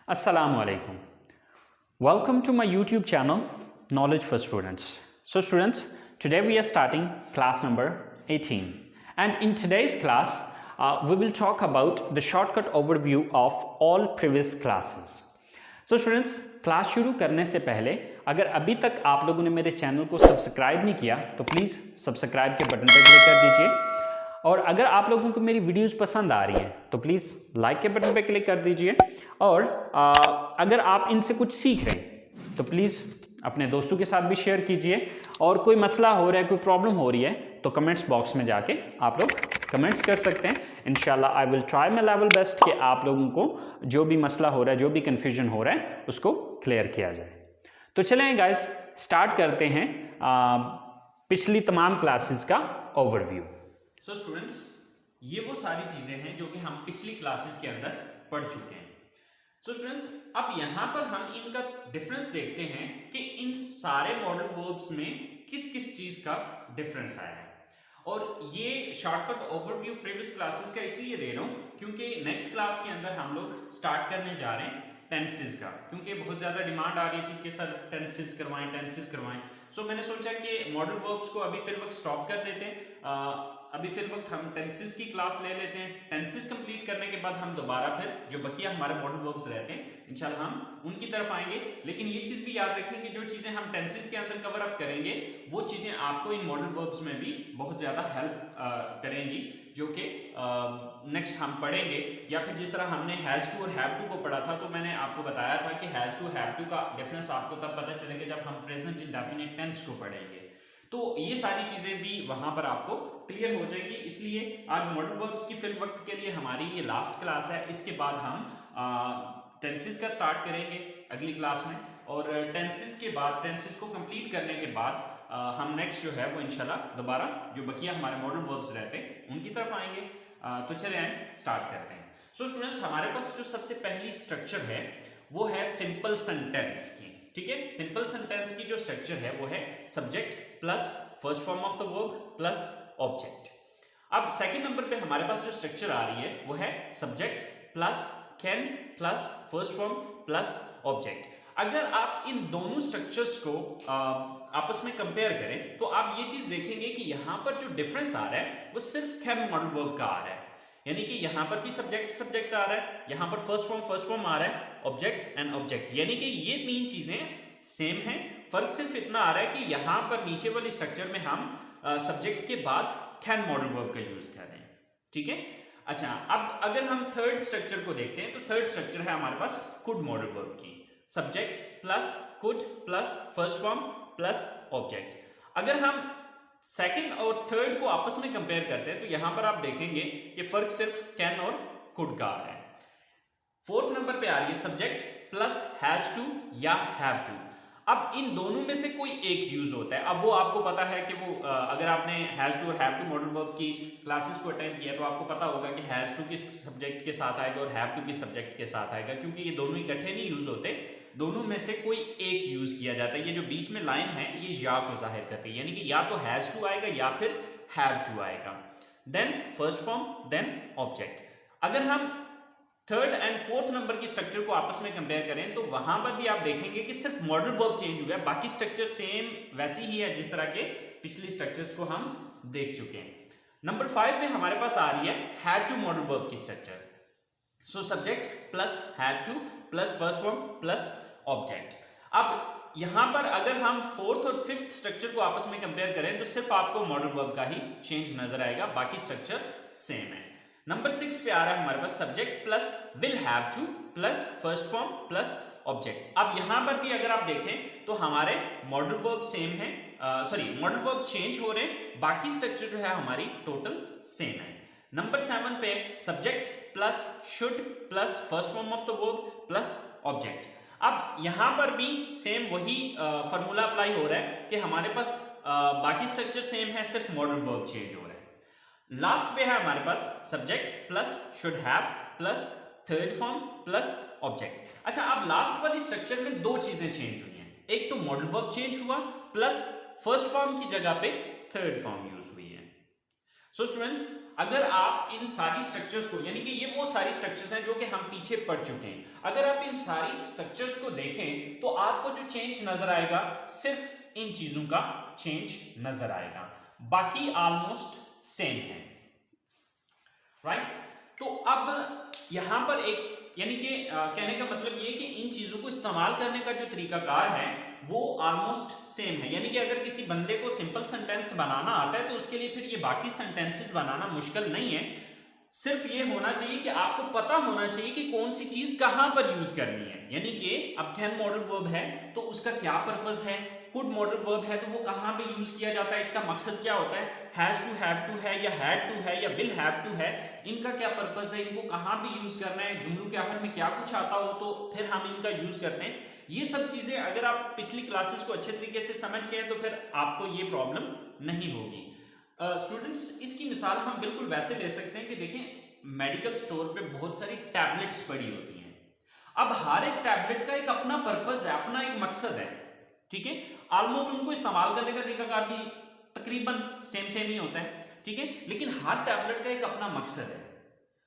Assalamu alaikum. Welcome to my YouTube channel, Knowledge for Students. So students, today we are starting class number 18. And in today's class, we will talk about the shortcut overview of all previous classes. So students, class शुरू करने से पहले अगर अभी तक आप लोगों ने मेरे चैनल को सब्सक्राइब नहीं किया तो प्लीज़ सब्सक्राइब के बटन पर क्लिक कर दीजिए। और अगर आप लोगों को मेरी वीडियोस पसंद आ रही हैं तो प्लीज़ लाइक के बटन पर क्लिक कर दीजिए। और अगर आप इनसे कुछ सीख रहे हैं तो प्लीज़ अपने दोस्तों के साथ भी शेयर कीजिए। और कोई मसला हो रहा है, कोई प्रॉब्लम हो रही है तो कमेंट्स बॉक्स में जाके आप लोग कमेंट्स कर सकते हैं। इंशाल्लाह I will try my level best कि आप लोगों को जो भी मसला हो रहा है, जो भी कन्फ्यूजन हो रहा है उसको क्लियर किया जाए। तो चलें गाइस, स्टार्ट करते हैं पिछली तमाम क्लासेस का ओवरव्यू। सो स्टूडेंट्स, ये वो सारी चीजें हैं जो कि हम पिछली क्लासेस के अंदर पढ़ चुके हैं। सो स्टूडेंट्स, अब यहाँ पर हम इनका डिफरेंस देखते हैं कि इन सारे मॉडल वर्ब्स में किस किस चीज का डिफरेंस आया है। और ये शॉर्टकट ओवरव्यू प्रीवियस क्लासेस का इसलिए दे रहा हूँ क्योंकि नेक्स्ट क्लास के अंदर हम लोग स्टार्ट करने जा रहे हैं टेंसेस का, क्योंकि बहुत ज्यादा डिमांड आ रही थी कि सर टेंसेस करवाएं। सो मैंने सोचा कि मॉडल वर्ब्स को अभी फिर वक्त स्टॉप कर देते हैं। अभी फिर वक्त हम टेंसेस की क्लास ले लेते हैं। टेंसेस कंप्लीट करने के बाद हम दोबारा फिर जो बकिया हमारे मॉडल वर्ब्स रहते हैं इंशाल्लाह हम उनकी तरफ आएंगे। लेकिन ये चीज भी याद रखें कि जो चीजें हम टेंसेस के अंदर कवर अप करेंगे वो चीजें आपको इन मॉडल वर्ब्स में भी बहुत ज्यादा हेल्प करेंगी, जो कि नेक्स्ट हम पढ़ेंगे। या फिर जिस तरह हमने हैज टू और हैव टू को पढ़ा था तो मैंने आपको बताया था कि हैज टू हैव टू का डिफरेंस आपको तब पता चलेगा जब हम प्रेजेंट इंडेफिनिट टेंस को पढ़ेंगे। तो ये सारी चीजें भी वहां पर आपको क्लियर हो जाएगी। इसलिए आज मॉडल वर्ब्स की फिर वक्त के लिए हमारी ये लास्ट क्लास है। इसके बाद हम टेंसेस का स्टार्ट करेंगे अगली क्लास में। और टेंसेस के बाद, टेंसेस को कंप्लीट करने के बाद हम नेक्स्ट जो है वो इंशाल्लाह दोबारा जो बकिया हमारे मॉडल वर्ब्स रहते हैं उनकी तरफ आएंगे। तो चले आए, स्टार्ट करते हैं। सो स्टूडेंट्स, हमारे पास जो सबसे पहली स्ट्रक्चर है वो है सिंपल सेंटेंस की। ठीक है, सिंपल सेंटेंस की जो स्ट्रक्चर है वो है subject plus first form of the verb plus object. अब सेकंड नंबर पे हमारे पास जो स्ट्रक्चर आ रही है वो है subject plus can plus first form plus object. अगर आप इन दोनों स्ट्रक्चर्स को आपस में कंपेयर करें तो आप ये चीज देखेंगे कि यहां पर जो डिफरेंस आ रहा है वो सिर्फ कैन मॉडल वर्ब का आ रहा है। यानी कि यहां पर भी सब्जेक्ट आ रहा है, यहां पर फर्स्ट फॉर्म आ रहा है, ऑब्जेक्ट एंड ऑब्जेक्ट। यानी कि ये तीन चीजें सेम है। फर्क सिर्फ इतना आ रहा है कि यहां पर नीचे वाली स्ट्रक्चर में हम सब्जेक्ट के बाद कैन मॉडल वर्ब का यूज कर रहे हैं। ठीक है, अच्छा, अब अगर हम थर्ड स्ट्रक्चर को देखते हैं तो थर्ड स्ट्रक्चर है हमारे पास कुड मॉडल वर्ब की। Subject plus could plus first form plus object. अगर हम सेकंड और थर्ड को आपस में कंपेयर करते हैं तो यहां पर आप देखेंगे कि फर्क सिर्फ कैन और कुड का आ रहा है। फोर्थ नंबर पे आ रही है सब्जेक्ट प्लस हैज टू या हैव टू। अब इन दोनों में से कोई एक यूज होता है। अब वो आपको पता है कि वो अगर आपने हैज टू और हैव टू मॉडल वर्ब की क्लासेस को अटेंड किया तो आपको पता होगा कि हैज टू किस सब्जेक्ट के साथ आएगा और हैव टू किस सब्जेक्ट के साथ आएगा, क्योंकि ये दोनों इकट्ठे नहीं यूज होते। दोनों में से कोई एक यूज किया जाता है। ये जो बीच में लाइन है ये या को जाहिर करती है, यानी कि या तो हैज टू आएगा या फिर हैव टू आएगा, then first form then object. अगर हम थर्ड एंड फोर्थ नंबर की स्ट्रक्चर को आपस में कंपेयर करें तो वहां पर भी आप देखेंगे कि सिर्फ मॉडल वर्ब चेंज हुआ है, बाकी स्ट्रक्चर सेम वैसी ही है जिस तरह के पिछली स्ट्रक्चर्स को हम देख चुके हैं। नंबर 5 में हमारे पास आ रही है हैड टू मॉडल वर्ब की structure. So subject plus had to plus first form plus object. अब यहां पर अगर हम फोर्थ और फिफ्थ स्ट्रक्चर को आपस में कंपेयर करें तो सिर्फ आपको मॉडल वर्ब का ही चेंज नजर आएगा, बाकी स्ट्रक्चर सेम है। नंबर 6 पे आ रहा है हमारे पास subject plus will have to plus first form plus object. अब यहां पर भी अगर आप देखें तो हमारे मॉडल वर्ब सेम है, मॉडल वर्ब चेंज हो रहे हैं, बाकी स्ट्रक्चर जो है हमारी टोटल सेम है। नंबर 7 पे subject plus should plus first form of the verb plus object. अब यहां पर भी सेम वही फॉर्मूला अप्लाई हो रहा है कि हमारे पास बाकी स्ट्रक्चर सेम है, सिर्फ मॉडल वर्ब चेंज हो रहा है। लास्ट पे है हमारे पास subject plus should have plus third form plus object. अच्छा, अब लास्ट वाली स्ट्रक्चर में दो चीजें चेंज हुई हैं। एक तो मॉडल वर्ब चेंज हुआ प्लस फर्स्ट फॉर्म की जगह पे थर्ड फॉर्म यूज हुई है। सो स्टूडेंट्स, अगर आप इन सारी स्ट्रक्चर्स को, यानी कि ये वो सारी स्ट्रक्चर्स हैं जो कि हम पीछे पढ़ चुके हैं, अगर आप इन सारी स्ट्रक्चर्स को देखें तो आपको जो चेंज नजर आएगा सिर्फ इन चीजों का चेंज नजर आएगा, बाकी ऑलमोस्ट सेम है, राइट। तो अब यहां पर एक, यानी कि कहने का मतलब ये कि इन चीजों को इस्तेमाल करने का जो तरीकाकार है वो ऑलमोस्ट सेम है, यानी कि अगर किसी बंदे को सिंपल सेंटेंस बनाना आता है तो उसके लिए फिर ये बाकी सेंटेंसेस बनाना मुश्किल नहीं है, सिर्फ ये होना चाहिए कि आपको पता होना चाहिए कि कौन सी चीज कहां पर यूज करनी है। यानी कि अब कैन मॉडल वर्ब है तो उसका क्या पर्पस है, कुड मॉडल वर्ब है तो वो कहां पे यूज किया जाता है, इसका मकसद क्या होता है, हैज टू, हैव टू है या हैड टू है या विल हैव टू है, इनका क्या पर्पस है, इनको कहां पे यूज करना है, जुमलों के आखिर में क्या कुछ आता हो तो फिर हम इनका यूज करते हैं। ये सब चीजें अगर आप पिछली क्लासेस को अच्छे तरीके से समझ गए तो फिर आपको ये प्रॉब्लम नहीं होगी। स्टूडेंट्स, इसकी मिसाल हम बिल्कुल वैसे ले सकते हैं कि देखें मेडिकल स्टोर पे बहुत सारी टैबलेट्स पड़ी होती हैं, अब हर एक टैबलेट का एक अपना पर्पस है, अपना एक मकसद है, ठीक है। ऑलमोस्ट उनको इस्तेमाल करने का तरीकाकार भी तकरीबन सेम ही होता है, ठीक है, लेकिन हर टैबलेट का एक अपना मकसद है।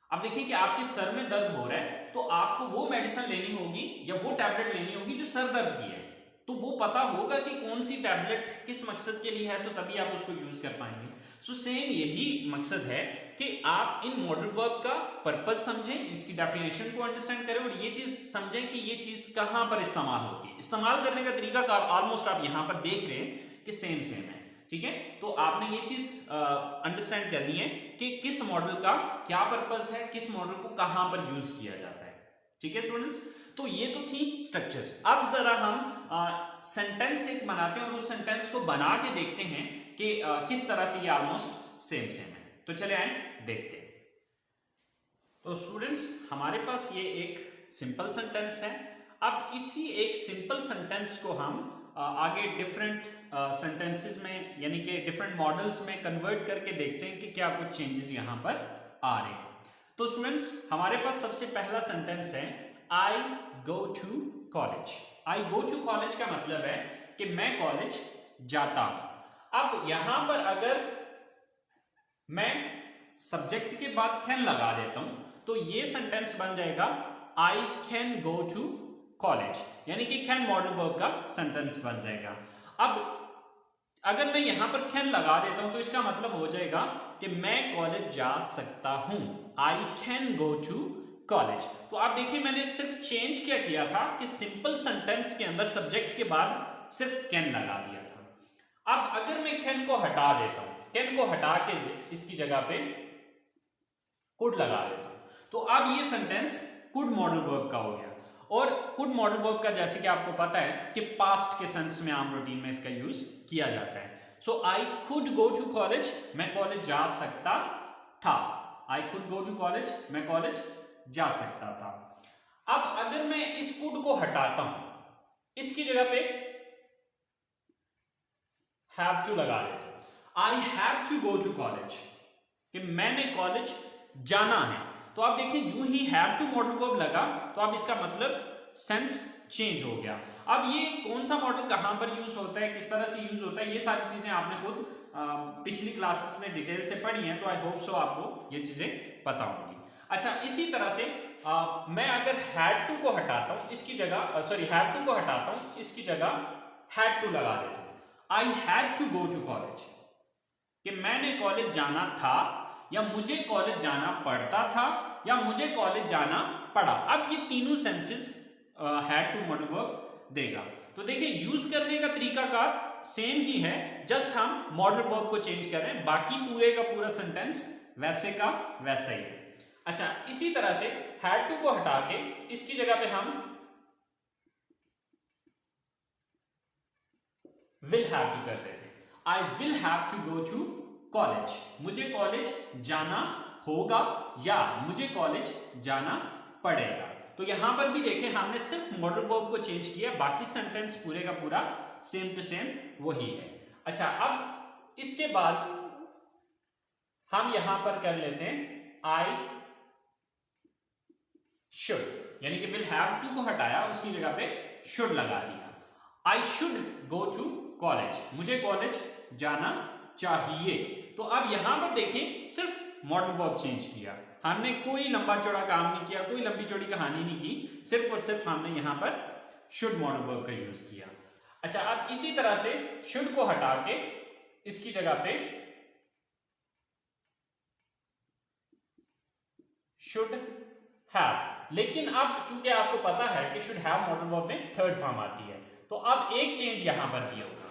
अब देखिए कि आपके सर में दर्द हो रहा है तो आपको वो मेडिसिन लेनी होगी या वो टैबलेट लेनी होगी जो सर दर्द की है, तो वो पता होगा कि कौन सी टैबलेट किस मकसद के लिए है, तो तभी आप उसको यूज कर पाएंगे। सो सेम यही मकसद है कि आप इन मॉडल वर्ब का पर्पस समझें, इसकी डेफिनेशन को अंडरस्टैंड करें और ये चीज समझें कि ये चीज कहां पर इस्तेमाल होती है। इस्तेमाल करने का तरीका ऑलमोस्ट आप यहां पर देख रहे हैं कि सेम है, ठीक है। तो आपने ये चीज अंडरस्टैंड करनी है कि किस मॉडल का क्या पर्पस है, किस मॉडल को कहां पर यूज किया जाता है, ठीक है स्टूडेंट्स। तो ये तो थी स्ट्रक्चर्स। अब जरा हम सेंटेंस एक बनाते हैं और उस सेंटेंस को बना के देखते हैं कि किस तरह से ये ऑलमोस्ट सेम है। तो चले आए देखते हैं। तो स्टूडेंट्स, हमारे पास ये एक सिंपल सेंटेंस है। अब इसी एक सिंपल सेंटेंस को हम आगे डिफरेंट सेंटेंसेस में, यानी कि डिफरेंट मॉडल्स में कन्वर्ट करके देखते हैं कि क्या कुछ चेंजेस यहां पर आ रहे हैं। तो स्टूडेंट्स, हमारे पास सबसे पहला सेंटेंस है I go to college. I go to college का मतलब है कि मैं कॉलेज जाता हूं। अब यहां पर अगर मैं सब्जेक्ट के बाद कैन लगा देता हूं तो ये सेंटेंस बन जाएगा I can go to college, यानी कि कैन मॉडल वर्ब का सेंटेंस बन जाएगा। अब अगर मैं यहां पर कैन लगा देता हूं तो इसका मतलब हो जाएगा कि मैं कॉलेज जा सकता हूं, I can go to college. तो आप देखिए मैंने सिर्फ चेंज क्या किया था कि सिंपल सेंटेंस के अंदर सब्जेक्ट के बाद सिर्फ कैन लगा दिया था। अब अगर मैं कैन को हटा देता हूं, कैन को हटा के इसकी जगह पे कुड लगा देता हूं, तो अब ये सेंटेंस कुड मॉडल वर्ब का हो गया। और कुड मॉडल वर्ब का जैसे कि आपको पता है कि पास्ट के सेंस में आम रूटीन में इसका यूज किया जाता है। So I could go to college, मैं कॉलेज जा सकता था। I could go to college, मैं कॉलेज जा सकता था। अब अगर मैं इस कुड को हटाता हूं, इसकी जगह पे हैव टू लगा देता हूं, I have to go to college, कि मैंने कॉलेज जाना है। तो आप देखिए यूं ही हैव टू मॉडल वर्ब लगा तो अब इसका मतलब सेंस चेंज हो गया। अब ये कौन सा मॉडल कहां पर यूज होता है, किस तरह से यूज होता है, ये सारी चीजें आपने खुद पिछली क्लासेस में डिटेल से पढ़ी हैं, तो आई होप सो आपको ये चीजें पता होंगी। अच्छा, इसी तरह से मैं अगर हैड टू को हटाता हूं, इसकी जगह सॉरी हैव टू को हटाता हूं, इसकी जगह हैड टू लगा देता हूं, I had to go to college, कि मैंने कॉलेज जाना था या मुझे कॉलेज जाना पड़ता था या मुझे कॉलेज जाना पड़ा। अब ये तीनों tenses had to modal verb देगा। तो देखिए यूज करने का तरीका का सेम ही है, जस्ट हम मॉडल वर्ब को चेंज कर रहे हैं, बाकी पूरे का पूरा सेंटेंस वैसे का वैसा ही है। अच्छा, इसी तरह से हैड टू को हटा के इसकी जगह पे हम विल हैव टू कर देते हैं, I will have to go to college, मुझे कॉलेज जाना होगा या मुझे कॉलेज जाना पड़ेगा। तो यहां पर भी देखें हमने सिर्फ मॉडल वर्ब को चेंज किया, बाकी सेंटेंस पूरे का पूरा सेम टू सेम वही है। अच्छा, अब इसके बाद हम यहां पर कर लेते हैं आई शुड, यानी कि विल हैव टू को हटाया, उसकी जगह पे शुड लगा दिया। I should go to college, मुझे कॉलेज जाना चाहिए, तो अब यहां पर देखें सिर्फ मॉडल वर्ब चेंज किया, हमने कोई लंबा चौड़ा काम नहीं किया, कोई लंबी चौड़ी कहानी नहीं की, सिर्फ और सिर्फ हमने यहां पर शुड मॉडल वर्ब का यूज किया। अच्छा, अब इसी तरह से शुड को हटा के इसकी जगह पे शुड हैव, लेकिन अब चूंकि आपको पता है कि शुड हैव मॉडल वर्ब में थर्ड फॉर्म आती है, तो अब एक चेंज यहां पर भी होगा,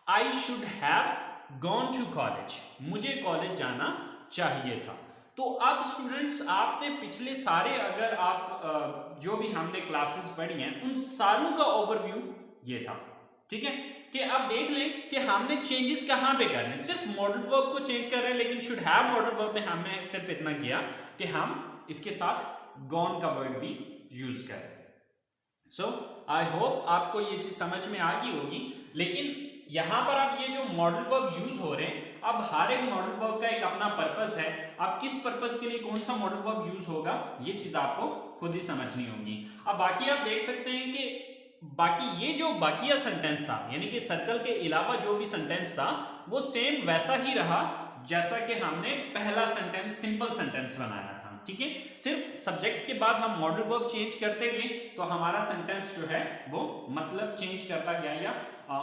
I should have gone to college, मुझे कॉलेज जाना चाहिए था। तो अब स्टूडेंट्स आपने पिछले सारे, अगर आप जो भी हमने क्लासेस पढ़ी हैं उन सारों का ओवरव्यू ये था, ठीक है, कि अब देख लें कि हमने चेंजेस कहां पे करने, सिर्फ मॉडल वर्ब को चेंज कर रहे हैं, लेकिन शुड हैव मॉडल वर्ब में हमने सिर्फ इतना किया कि हम इसके साथ गॉन का वर्ड भी यूज कर रहे हैं। सो आई होप आपको ये चीज समझ में आ गई होगी। लेकिन यहां पर अब ये जो मॉडल वर्ब यूज हो रहे हैं, अब हर एक मॉडल वर्ब का एक अपना पर्पस है, अब किस पर्पस के लिए कौन सा मॉडल वर्ब यूज होगा ये चीज आपको खुद ही समझनी होगी। अब बाकी आप देख सकते हैं कि बाकी ये जो बाकिया सेंटेंस था, यानी कि सर्कल के अलावा जो भी सेंटेंस था वो सेम वैसा ही रहा जैसा कि हमने पहला सेंटेंस सिंपल सेंटेंस बनाया था, ठीक है। सिर्फ सब्जेक्ट के बाद हम मॉडल वर्ब चेंज करते गए तो हमारा सेंटेंस जो है वो मतलब चेंज करता गया, या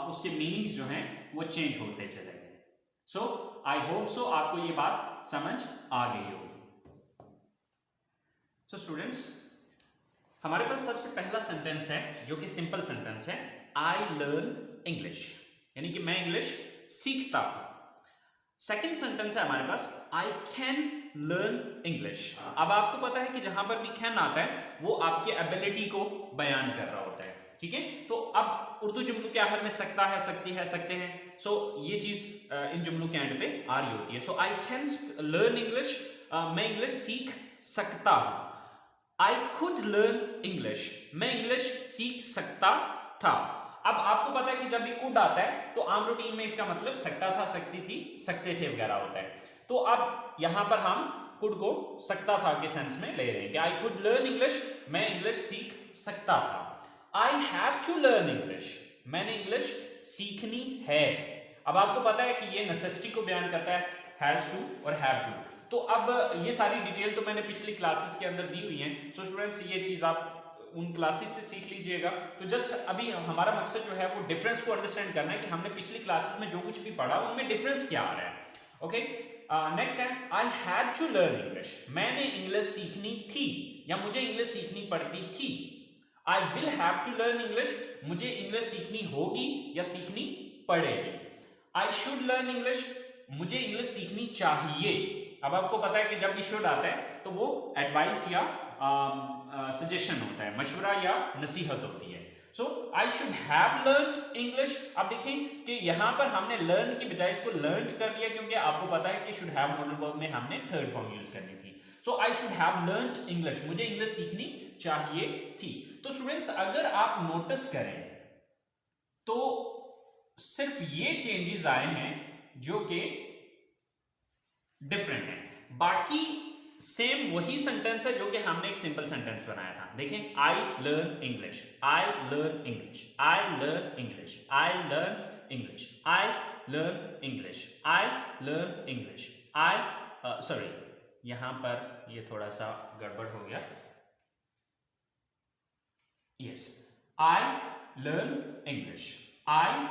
उसके मीनिंग्स जो हैं वो चेंज होते चले गए। सो आई होप सो आपको ये बात समझ आ गई होगी। सो स्टूडेंट्स, हमारे पास सबसे पहला सेंटेंस है जो कि सिंपल सेंटेंस है, आई लर्न इंग्लिश, यानी कि मैं इंग्लिश सीखता हूं। सेकेंड सेंटेंस है हमारे पास, आई कैन लर्न इंग्लिश। अब आपको पता है कि जहां पर भी कैन आता है वो आपके एबिलिटी को बयान कर रहा होता है, ठीक है। तो अब उर्दू जुमलों के आखिर में सकता है, सकती है, सकते हैं, सो ये चीज इन जुमलों के एंड पे आ रही होती है। So I can learn English, मैं इंग्लिश सीख सकता हूं। आई कुड लर्न इंग्लिश, मैं इंग्लिश सीख सकता था। अब आपको पता है कि जब भी कुड आता है तो आम रूटीन में इसका मतलब सकता था, सकती थी, सकते थे वगैरह होता है। तो अब यहां पर हम कुड को सकता था के सेंस में ले रहे हैं कि आई कुड लर्न इंग्लिश, मैं इंग्लिश सीख सकता था। I have to learn English, मैंने इंग्लिश सीखनी है। अब आपको पता है कि ये नेसेसिटी को बयान करता है, हैज टू और हैव टू। तो अब ये सारी डिटेल तो मैंने पिछली क्लासेस के अंदर दी हुई है। सो स्टूडेंट्स, ये चीज आप उन क्लासेस से सीख लीजिएगा। तो जस्ट अभी हमारा मकसद जो है वो डिफरेंस को अंडरस्टैंड करना है कि हमने पिछली क्लासेस में जो कुछ भी पढ़ा उनमें डिफरेंस क्या आ रहा है। ओके, नेक्स्ट है, I had to learn English, मैंने इंग्लिश सीखनी थी या मुझे इंग्लिश सीखनी पड़ती थी। I will have to learn English, मुझे इंग्लिश सीखनी होगी या सीखनी पड़ेगी। आई शुड लर्न इंग्लिश, मुझे इंग्लिश सीखनी चाहिए। अब आपको पता है कि जब भी शुड आता है तो वो एडवाइस या सजेशन होता है, मशवरा या नसीहत होती है। So I should have learned English. अब देखें कि यहां पर हमने लर्न की बजाय इसको लर्न कर दिया, क्योंकि आपको पता है कि शुड हैव मॉडल वर्ब में हमने थर्ड फॉर्म यूज करनी थी। So I should have learned English, मुझे इंग्लिश सीखनी चाहिए थी। तो स्टूडेंट्स, अगर आप नोटिस करें तो सिर्फ ये चेंजेस आए हैं जो कि डिफरेंट है, बाकी सेम वही सेंटेंस है जो कि हमने एक सिंपल सेंटेंस बनाया था। देखें, I learn English, I learn English, I learn English, I learn English, I learn English, I learn English, I sorry, यहां पर ये थोड़ा सा गड़बड़ हो गया। Yes, I learn English, I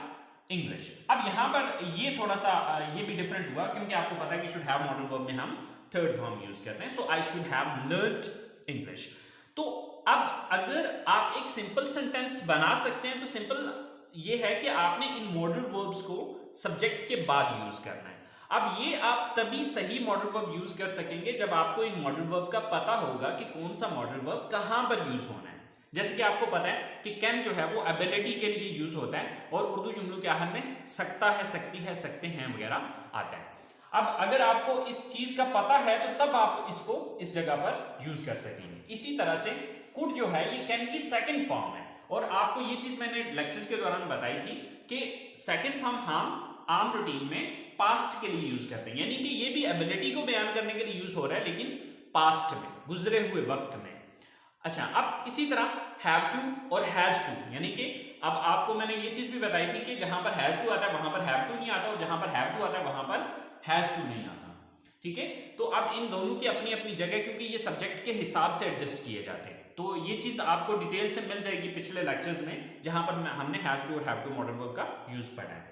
English. अब यहां पर ये थोड़ा सा ये भी डिफरेंट हुआ, क्योंकि आपको पता है कि शुड हैव मॉडल वर्ब में हम थर्ड फॉर्म यूज करते हैं। So I should have learned English. तो अब अगर आप एक सिंपल सेंटेंस बना सकते हैं तो सिंपल ये है कि आपने इन मॉडल वर्ब्स को सब्जेक्ट के बाद यूज करना है। अब ये आप तभी सही मॉडल वर्ब यूज कर सकेंगे जब आपको इन मॉडल वर्ब का पता होगा कि कौन सा मॉडल वर्ब कहां पर यूज होना है। जैसे कि आपको पता है कि कैन जो है वो एबिलिटी के लिए यूज होता है और उर्दू जुमलों के आखिर में सकता है, सकती है, सकते हैं वगैरह आता है। अब अगर आपको इस चीज का पता है तो तब आप इसको इस जगह पर यूज कर सकेंगे। इसी तरह से कुड जो है ये कैन की सेकंड फॉर्म है, और आपको ये चीज मैंने लेक्चर्स के दौरान बताई थी कि सेकंड फॉर्म हम आम रूटीन में पास्ट के लिए यूज करते हैं, यानी कि ये भी एबिलिटी को बयान करने के लिए यूज हो रहा है, लेकिन पास्ट में, गुजरे हुए वक्त में। अच्छा, अब इसी तरह हैव टू और हैज टू, यानी कि अब आपको मैंने ये चीज भी बताई थी कि जहां पर हैज टू आता है वहां पर हैव टू नहीं आता, और जहां पर हैव टू आता है वहां पर हैज टू नहीं आता। ठीक है, तो अब इन दोनों की अपनी अपनी जगह, क्योंकि ये सब्जेक्ट के हिसाब से एडजस्ट किए जाते हैं, तो ये चीज आपको डिटेल से मिल जाएगी पिछले लेक्चर्स में, जहां पर हमने हैज टू और हैव टू मॉडल वर्ब का यूज पढ़ा है।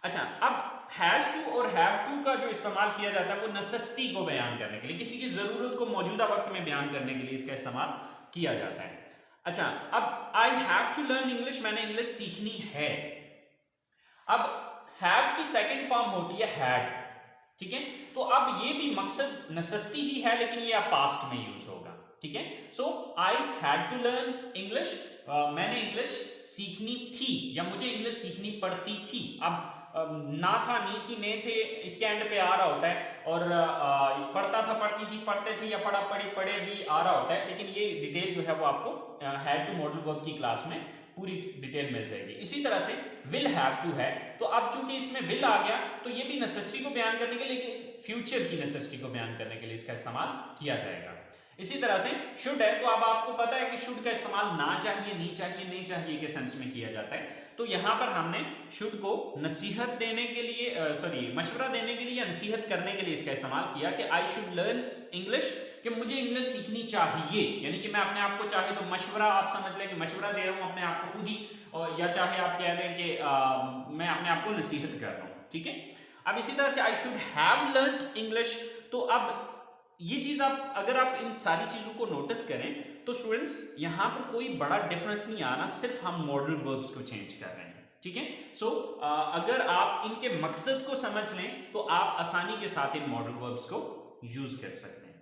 अच्छा, अब हैज टू और हैव टू का जो इस्तेमाल किया जाता है वो नेसेसिटी को बयान करने के लिए, किसी की जरूरत को मौजूदा वक्त में बयान करने के लिए इसका इस्तेमाल किया जाता है। अच्छा, अब I have to learn English, मैंने इंग्लिश सीखनी है। अब हैव की सेकंड फॉर्म होती है हैड। ठीक है, तो अब ये भी मकसद नेसेसिटी ही है, लेकिन ये अब पास्ट में यूज होगा। ठीक है, so I had to learn English, मैंने इंग्लिश सीखनी थी या मुझे इंग्लिश सीखनी पड़ती थी। अब ना था, नी थी, ने थे, इसके एंड पे आ रहा होता है, और पढ़ता था, पढ़ती थी, पढ़ते थे, या पढ़ा, पढ़ी, पढ़े भी आ रहा होता है, लेकिन ये डिटेल जो है वो आपको हैड टू मॉडल वर्ब की क्लास में पूरी डिटेल मिल जाएगी। इसी तरह से विल हैव टू है, तो अब चूंकि इसमें विल आ गया, तो ये भी नेसेसिटी को बयान करने के लिए, फ्यूचर की नेसेसिटी को बयान करने के लिए इसका इस्तेमाल किया जाएगा। इसी तरह से शुड है, तो अब आपको पता है कि शुड का इस्तेमाल ना चाहिए, नहीं चाहिए, नहीं चाहिए के सेंस में किया जाता है। तो यहां पर हमने शुड को नसीहत देने के लिए, मशवरा देने के लिए या नसीहत करने के लिए इसका इस्तेमाल किया कि आई शुड लर्न इंग्लिश, कि मुझे इंग्लिश सीखनी चाहिए, यानी कि मैं अपने आप को, चाहे तो मशवरा आप समझ लें कि मशवरा दे रहा हूं अपने आप को खुद ही, और या चाहे आप कह लें कि मैं अपने आप को नसीहत कर रहा हूं। ठीक है, अब इसी तरह से आई शुड हैव लर्न्ड इंग्लिश, तो अब ये चीज आप, अगर आप इन सारी चीजों को नोटिस करें तो स्टूडेंट्स यहां पर कोई बड़ा डिफरेंस नहीं आ रहा, सिर्फ हम मॉडल वर्ब्स को चेंज कर रहे हैं। ठीक है, सो अगर आप इनके मकसद को समझ लें तो आप आसानी के साथ इन मॉडल वर्ब्स को यूज कर सकते हैं।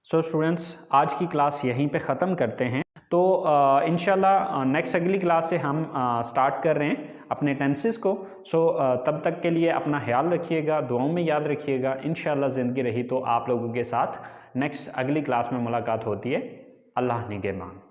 सो स्टूडेंट्स, आज की क्लास यहीं पे ख़त्म करते हैं। तो इंशाल्लाह नेक्स्ट अगली क्लास से हम स्टार्ट कर रहे हैं अपने टेंसेस को। सो तब तक के लिए अपना ख्याल रखिएगा, दुआओं में याद रखिएगा। इंशाल्लाह ज़िंदगी रही तो आप लोगों के साथ नेक्स्ट अगली क्लास में मुलाकात होती है। अल्लाह निगहबान।